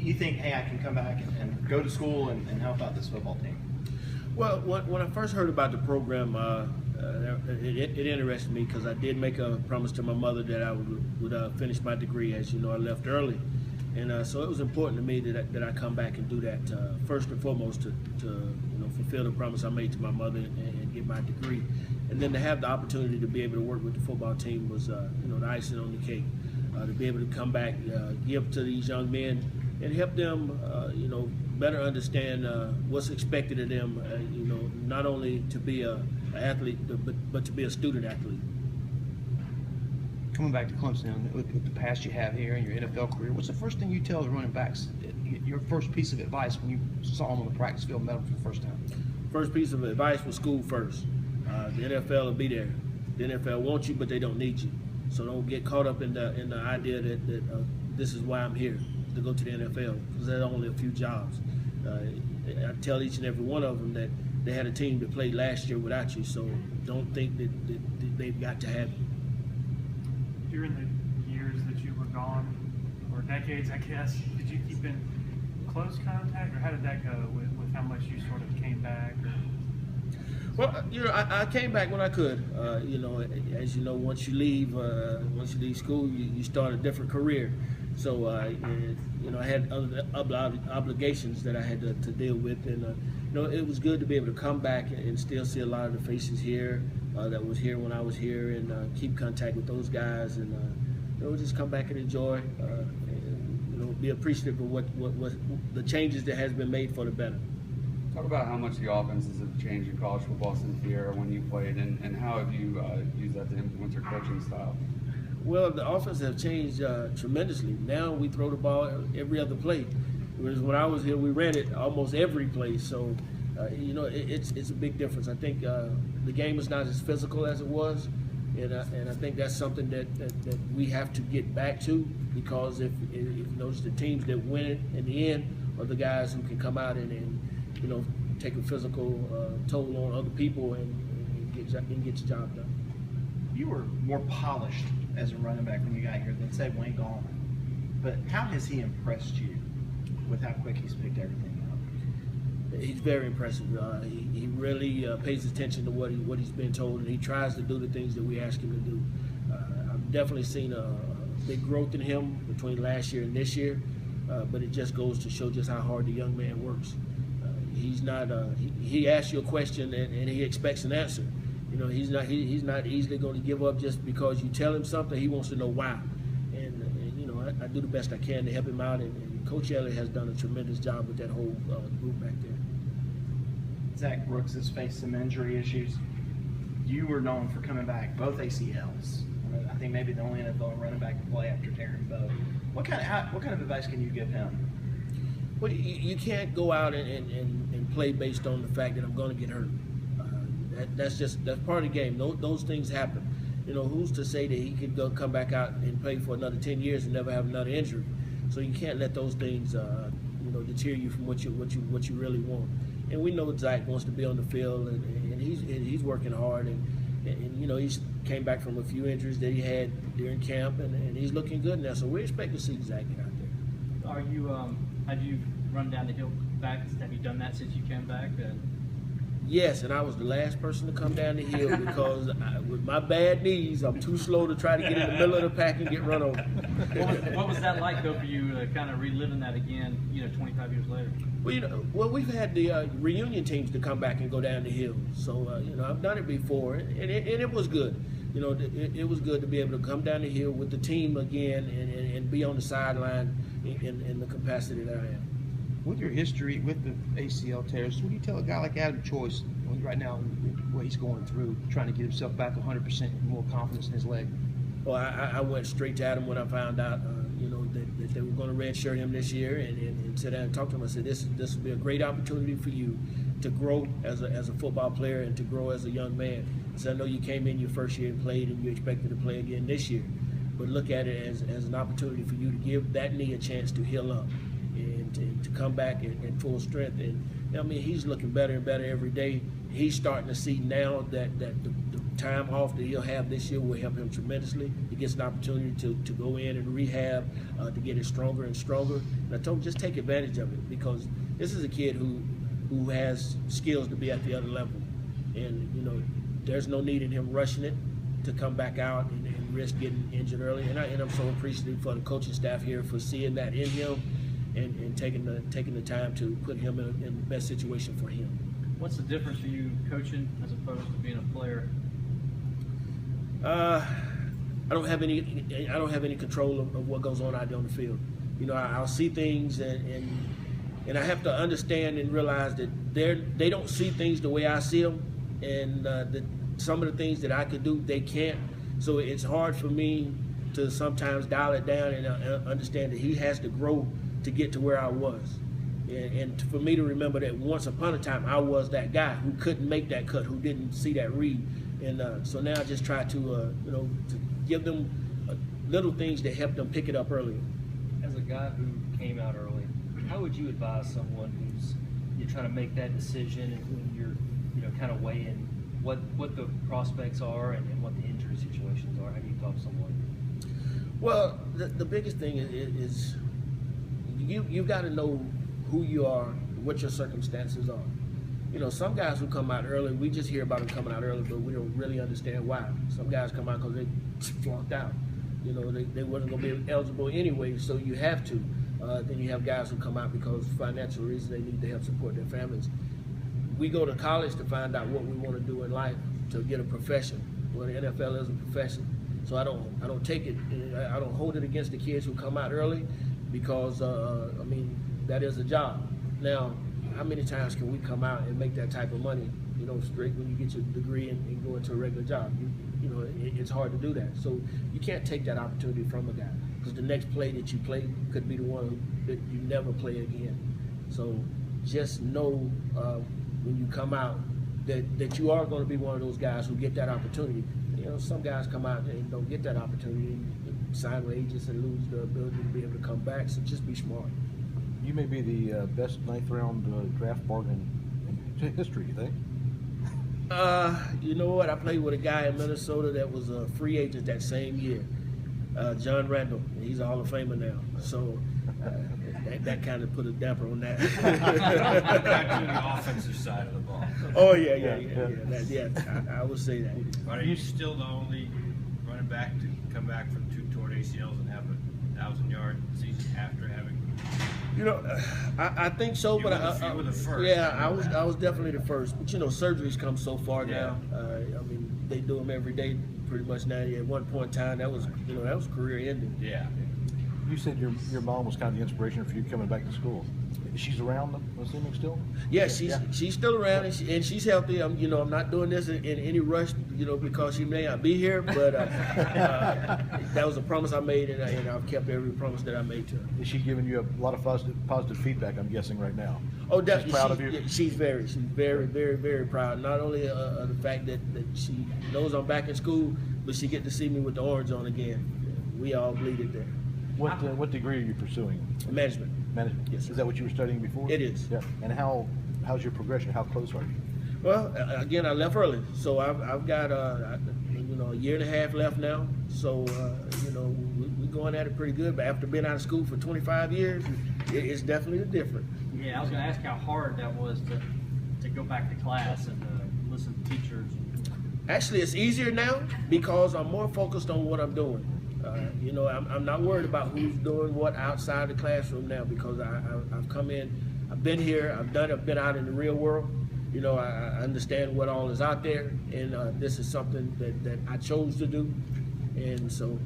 you think, hey, I can come back and go to school and help out this football team? Well, when I first heard about the program, it interested me because I did make a promise to my mother that I would finish my degree. As you know, I left early, and so it was important to me that I come back and do that first and foremost to fulfill the promise I made to my mother and get my degree, and then to have the opportunity to be able to work with the football team was the icing on the cake. To be able to come back, give to these young men, and help them, better understand what's expected of them. Not only to be an athlete, but to be a student athlete. Coming back to Clemson, with the past you have here in your NFL career, what's the first thing you tell the running backs? Your first piece of advice when you saw them on the practice field, met them for the first time? First piece of advice was school first. The NFL will be there. The NFL wants you, but they don't need you. So don't get caught up in the idea that this is why I'm here, to go to the NFL, because there's only a few jobs. I tell each and every one of them that they had a team that played last year without you, so don't think that they've got to have you. During the years that you were gone, or decades, I guess, did you keep in close contact, or how did that go with how much you sort of came back? Well, I came back when I could. As you know, once you leave school, you start a different career. So, I had other obligations that I had to deal with, and it was good to be able to come back and still see a lot of the faces here that was here when I was here, and keep contact with those guys, and just come back and enjoy, and be appreciative of what the changes that has been made for the better. Talk about how much the offenses have changed in college football since the era when you played, and how have you used that to influence your coaching style? Well, the offense have changed tremendously. Now we throw the ball every other play. Whereas when I was here, we ran it almost every play. So, it's a big difference. I think the game is not as physical as it was, and I think that's something that we have to get back to, because if you notice, the teams that win it in the end are the guys who can come out and take a physical toll on other people and get your job done. You were more polished as a running back when you got here than, say, Wayne Gallman. But how has he impressed you with how quick he's picked everything up? He's very impressive. He really pays attention to what he's been told, and he tries to do the things that we ask him to do. I've definitely seen a big growth in him between last year and this year, but it just goes to show just how hard the young man works. He's not. He asks you a question and he expects an answer. He's not easily going to give up just because you tell him something. He wants to know why, and I do the best I can to help him out. And Coach Elliott has done a tremendous job with that whole group back there. Zach Brooks has faced some injury issues. You were known for coming back, both ACLs. I think maybe the only NFL running back to play after Darren Bowe. What kind of advice can you give him? Well, you can't go out and play based on the fact that I'm going to get hurt. That's part of the game. Those things happen. Who's to say that he could come back out and play for another 10 years and never have another injury? So you can't let those things deter you from what you really want. And we know Zach wants to be on the field, and he's working hard, and he's came back from a few injuries that he had during camp, and he's looking good now. So we expect to see Zach out there. Are you have you run down the hill back? Have you done that since you came back? Yes, and I was the last person to come down the hill because with my bad knees, I'm too slow to try to get in the middle of the pack and get run over. What was that like, though, for you, kind of reliving that again, 25 years later? Well, we've had the reunion teams to come back and go down the hill. So, I've done it before, and it was good. It was good to be able to come down the hill with the team again and be on the sideline in the capacity that I am. With your history with the ACL tears, what do you tell a guy like Adam Choice right now, what he's going through, trying to get himself back 100% more confidence in his leg? Well, I went straight to Adam when I found out, that they were going to redshirt him this year, and sit down and talk to him. I said, this will be a great opportunity for you to grow as a football player and to grow as a young man. So I know you came in your first year and played, and you expected to play again this year, but look at it as an opportunity for you to give that knee a chance to heal up and to come back in full strength. And he's looking better and better every day. he's starting to see now that the time off that he'll have this year will help him tremendously. He gets an opportunity to go in and rehab, to get it stronger and stronger. And I told him just take advantage of it, because this is a kid who has skills to be at the other level. And, you know, there's no need in him rushing it to come back out and risk getting injured early. And I'm so appreciative for the coaching staff here for seeing that in him and taking the time to put him in the best situation for him. What's the difference for you coaching as opposed to being a player? I don't have any control of what goes on out there on the field. You know, I'll see things and I have to understand and realize that they don't see things the way I see them, and that some of the things that I could do, they can't. So it's hard for me to sometimes dial it down and understand that he has to grow to get to where I was. And for me to remember that once upon a time, I was that guy who couldn't make that cut, who didn't see that read. And so now I just try to, you know, to give them little things that help them pick it up earlier. As a guy who came out early, how would you advise someone who's you're trying to make that decision and when you're, you know, kind of weighing what the prospects are and what the injury situations are? How do you talk to someone? Well, the biggest thing is you've got to know who you are, what your circumstances are. You know, some guys who come out early, we just hear about them coming out early, but we don't really understand why. Some guys come out because they flunked out. You know, they wasn't going to be eligible anyway, so you have to. Then you have guys who come out because of financial reasons, they need to help support their families. We go to college to find out what we want to do in life, to get a profession. Well, the NFL is a profession. So I don't take it, I don't hold it against the kids who come out early, because, I mean, that is a job. Now, how many times can we come out and make that type of money, you know, straight when you get your degree and go into a regular job? You know, it's hard to do that. So you can't take that opportunity from a guy, because the next play that you play could be the one that you never play again. So just know when you come out that you are going to be one of those guys who get that opportunity. You know, some guys come out and don't get that opportunity and sign with agents and lose the ability to be able to come back. So just be smart. You may be the best 9th round draft bargain in history, you think? You know what? I played with a guy in Minnesota that was a free agent that same year, John Randall. He's a Hall of Famer now. So that kind of put a damper on that. Back to the offensive side of the ball. Oh yeah. I would say that. But are you still the only running back to come back from 2 torn ACLs and have a 1,000-yard season after having? You know, I think so, You but were the first. Yeah, I was definitely the first. But you know, surgeries come so far Yeah. now. I mean, they do them every day, pretty much now. At one point in time, that was career ending. Yeah. You said your mom was kind of the inspiration for you coming back to school. She's around, I'm assuming, still? Yeah, she's still around, and she's healthy. I'm not doing this in any rush, you know, because she may not be here. But that was a promise I made, and I've kept every promise that I made to her. Is she giving you a lot of positive feedback, I'm guessing, right now? Oh, definitely. She's proud of you? Yeah, she's very, very proud. Not only of the fact that she knows I'm back in school, but she get to see me with the orange on again. We all bleeded there. What degree are you pursuing? Management. Management. Yes, sir. Is that what you were studying before? It is. Yeah. And how's your progression? How close are you? Well, again, I left early, so I've got a year and a half left now. So we're going at it pretty good. But after being out of school for 25 years, it's definitely different. Yeah, I was going to ask how hard that was to go back to class and listen to teachers. Actually, it's easier now because I'm more focused on what I'm doing. I'm not worried about who's doing what outside the classroom now, because I've come in, I've been here, I've been out in the real world. You know, I understand what all is out there, and this is something that I chose to do, and so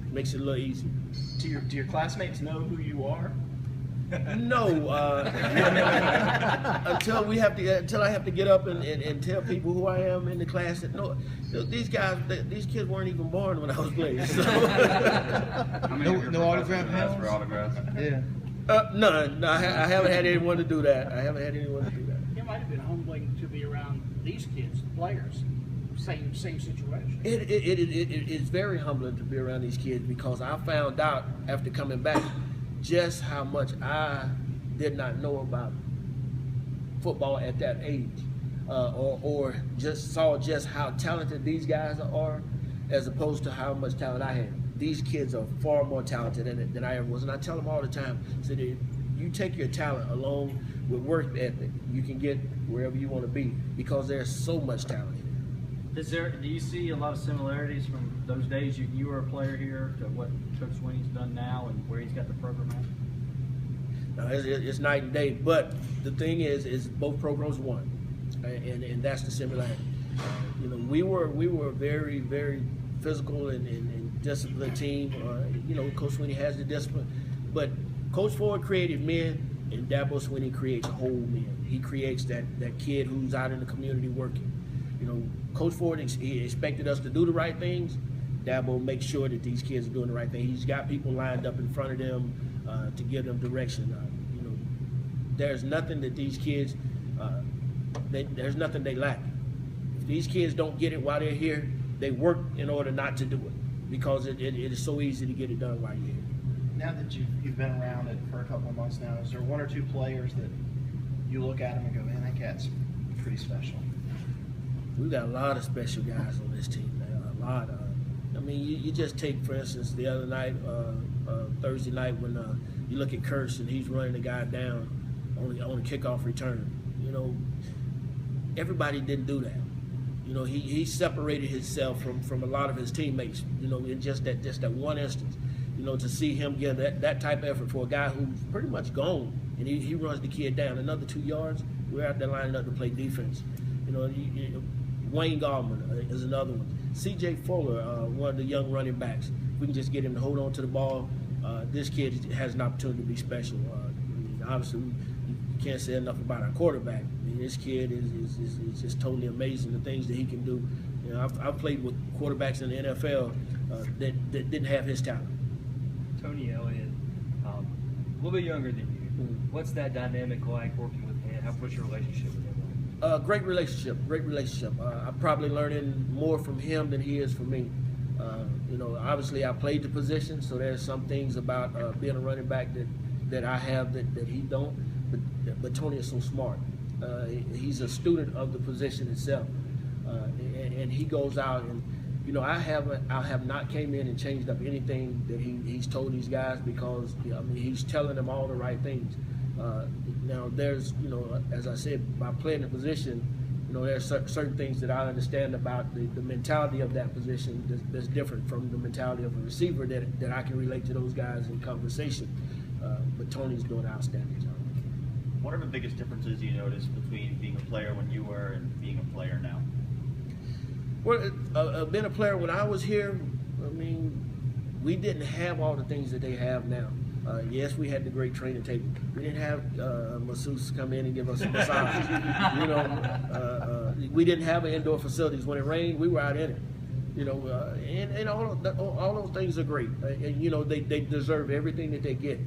it makes it a little easier. Do your classmates know who you are? No, until I have to get up and tell people who I am in the class. That no, these kids weren't even born when I was playing. So. How many of your No professors autograph have asked for hounds? autographs? Yeah. None. No, I haven't had anyone to do that. It might have been humbling to be around these kids, the players, same situation. It is very humbling to be around these kids, because I found out after coming back just how much I did not know about football at that age. or just saw just how talented these guys are, as opposed to how much talent I have. These kids are far more talented than I ever was, and I tell them all the time, so that you take your talent along with work ethic, you can get wherever you want to be, because there's so much talent here. Do you see a lot of similarities from those days you were a player here to what Coach Sweeney's done now and where he's got the program at? No, it's night and day. But the thing is both programs won, and that's the similarity. You know, we were a very, very physical and disciplined team. You know, Coach Sweeney has the discipline, but Coach Ford created men, and Dabo Sweeney creates whole men. He creates that kid who's out in the community working. You know, Coach Ford, he expected us to do the right things. Dabo makes sure that these kids are doing the right thing. He's got people lined up in front of them to give them direction. You know, there's nothing that these kids, there's nothing they lack. If these kids don't get it while they're here, they work in order not to do it, because it is so easy to get it done while you're here. Now that you've been around it for a couple of months now, is there one or two players that you look at them and go, man, that cat's pretty special? We've got a lot of special guys on this team, man. A lot. I mean, you just take, for instance, the other night, Thursday night, when you look at Curse and he's running the guy down on a kickoff return. You know, everybody didn't do that. You know, he separated himself from a lot of his teammates. You know, in just that one instance. You know, to see him give that type of effort for a guy who's pretty much gone, and he runs the kid down another 2 yards. We're out there lining up to play defense. You know, Wayne Gallman is another one. C.J. Fuller, one of the young running backs. If we can just get him to hold on to the ball, this kid has an opportunity to be special. I mean, obviously, you can't say enough about our quarterback. I mean, this kid is just totally amazing, the things that he can do. You know, I've played with quarterbacks in the NFL that didn't have his talent. Tony Elliott, a little bit younger than you. What's that dynamic like working with him? What's your relationship with him like? Great relationship. I'm probably learning more from him than he is from me. You know, obviously I played the position, so there's some things about being a running back that I have that he don't. But Tony is so smart. He's a student of the position itself, and he goes out and. You know, I have not came in and changed up anything that he's told these guys, because I mean, he's telling them all the right things. Now there's, you know, as I said, by playing the position, you know, there's certain things that I understand about the mentality of that position that's different from the mentality of a receiver that I can relate to those guys in conversation. But Tony's doing an outstanding job. What are the biggest differences you notice between being a player when you were and being a player now? Well, being a player when I was here, I mean, we didn't have all the things that they have now. Yes, we had the great training table. We didn't have masseuse come in and give us a massage. You know, we didn't have indoor facilities. When it rained, we were out in it. You know, and all those things are great. And you know, they deserve everything that they get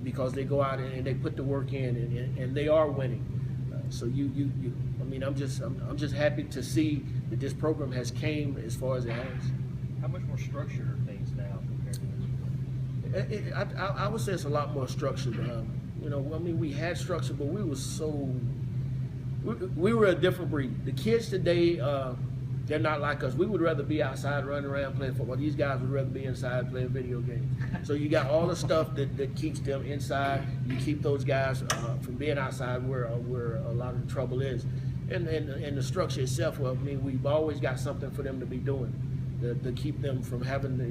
because they go out and they put the work in, and they are winning. So I mean, I'm just happy to see that this program has came as far as it has. How much more structured are things now compared to this? I would say it's a lot more structured. You know, I mean, we had structure, but we were a different breed. The kids today, they're not like us. We would rather be outside running around playing football. These guys would rather be inside playing video games. So you got all the stuff that keeps them inside. You keep those guys from being outside where a lot of the trouble is. And the structure itself, well, I mean, we've always got something for them to be doing to keep them from having the